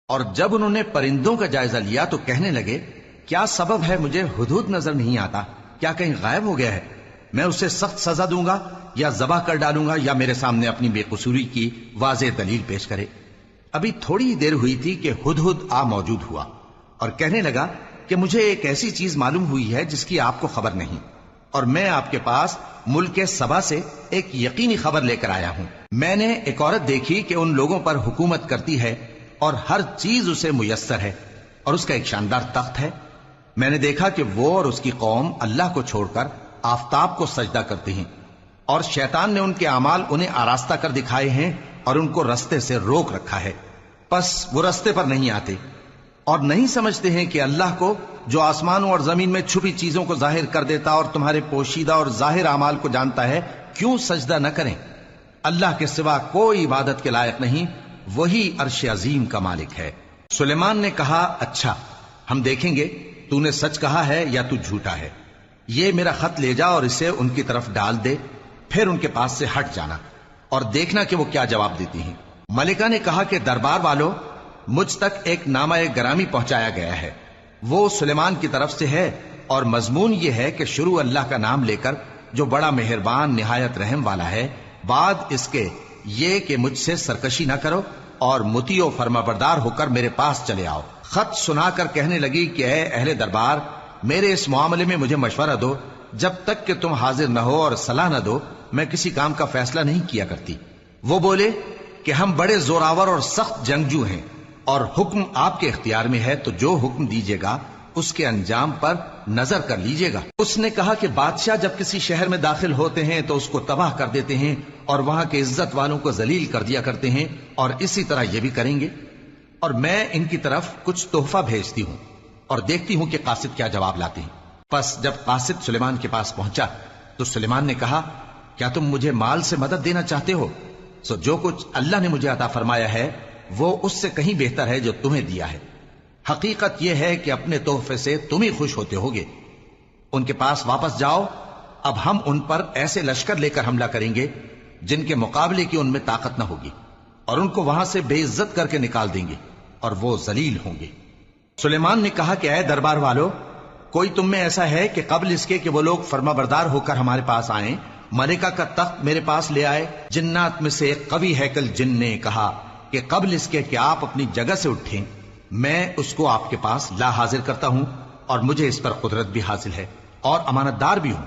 اور جب انہوں نے پرندوں کا جائزہ لیا تو کہنے لگے کیا سبب ہے مجھے ہدہد نظر نہیں آتا؟ کیا کہیں غائب ہو گیا ہے؟ میں اسے سخت سزا دوں گا یا ذبح کر ڈالوں گا یا میرے سامنے اپنی بے قصوری کی واضح دلیل پیش کرے۔ ابھی تھوڑی ہی دیر ہوئی تھی کہ ہدہد آ موجود ہوا اور کہنے لگا کہ مجھے ایک ایسی چیز معلوم ہوئی ہے جس کی آپ کو خبر نہیں، اور میں آپ کے پاس ملک سبا سے ایک یقینی خبر لے کر آیا ہوں۔ میں نے ایک عورت دیکھی کہ ان لوگوں پر حکومت کرتی ہے اور ہر چیز اسے میسر ہے، اور اس کا ایک شاندار تخت ہے۔ میں نے دیکھا کہ وہ اور اس کی قوم اللہ کو چھوڑ کر آفتاب کو سجدہ کرتے ہیں، اور شیطان نے ان کے اعمال انہیں آراستہ کر دکھائے ہیں اور ان کو رستے سے روک رکھا ہے، پس وہ رستے پر نہیں آتے اور نہیں سمجھتے ہیں کہ اللہ کو جو آسمانوں اور زمین میں چھپی چیزوں کو ظاہر کر دیتا اور تمہارے پوشیدہ اور ظاہر اعمال کو جانتا ہے، کیوں سجدہ نہ کریں؟ اللہ کے سوا کوئی عبادت کے لائق نہیں، وہی عرش عظیم کا مالک ہے۔ سلیمان نے کہا اچھا، ہم دیکھیں گے تو نے سچ کہا ہے یا تو جھوٹا ہے۔ یہ میرا خط لے جا اور اسے ان کی طرف ڈال دے، پھر ان کے پاس سے ہٹ جانا اور دیکھنا کہ وہ کیا جواب دیتی ہیں۔ ملکہ نے کہا کہ دربار والو، مجھ تک ایک نامہ گرامی پہنچایا گیا ہے، وہ سلیمان کی طرف سے ہے، اور مضمون یہ ہے کہ شروع اللہ کا نام لے کر جو بڑا مہربان نہایت رحم والا ہے، بعد اس کے یہ کہ مجھ سے سرکشی نہ کرو اور مطیع و فرما بردار ہو کر میرے پاس چلے آؤ۔ خط سنا کر کہنے لگی کہ اے اہل دربار، میرے اس معاملے میں مجھے مشورہ دو، جب تک کہ تم حاضر نہ ہو اور صلاح نہ دو میں کسی کام کا فیصلہ نہیں کیا کرتی۔ وہ بولے کہ ہم بڑے زوراور اور سخت جنگجو ہیں، اور حکم آپ کے اختیار میں ہے، تو جو حکم دیجیے گا اس کے انجام پر نظر کر لیجیے گا۔ اس نے کہا کہ بادشاہ جب کسی شہر میں داخل ہوتے ہیں تو اس کو تباہ کر دیتے ہیں اور وہاں کے عزت والوں کو ذلیل کر دیا کرتے ہیں، اور اسی طرح یہ بھی کریں گے، اور میں ان کی طرف کچھ تحفہ بھیجتی ہوں اور دیکھتی ہوں کہ قاصد کیا جواب لاتے ہیں۔ پس جب قاصد سلیمان کے پاس پہنچا تو سلیمان نے کہا کیا تم مجھے مال سے مدد دینا چاہتے ہو؟ سو جو کچھ اللہ نے مجھے عطا فرمایا ہے وہ اس سے کہیں بہتر ہے جو تمہیں دیا ہے۔ حقیقت یہ ہے کہ اپنے تحفے سے تم ہی خوش ہوتے ہوگے۔ ان کے پاس واپس جاؤ، اب ہم ان پر ایسے لشکر لے کر حملہ کریں گے جن کے مقابلے کی ان میں طاقت نہ ہوگی، اور ان کو وہاں سے بے عزت کر کے نکال دیں گے اور وہ ذلیل ہوں گے۔ سلیمان نے کہا کہ اے دربار والو، کوئی تم میں ایسا ہے کہ قبل اس کے کہ وہ لوگ فرما بردار ہو کر ہمارے پاس آئیں، ملکہ کا تخت میرے پاس لے آئے؟ جنات میں سے ایک قوی ہیکل جن نے کہا کہ قبل اس کے کہ آپ اپنی جگہ سے اٹھیں میں اس کو آپ کے پاس لا حاضر کرتا ہوں، اور مجھے اس پر قدرت بھی حاصل ہے اور امانت دار بھی ہوں۔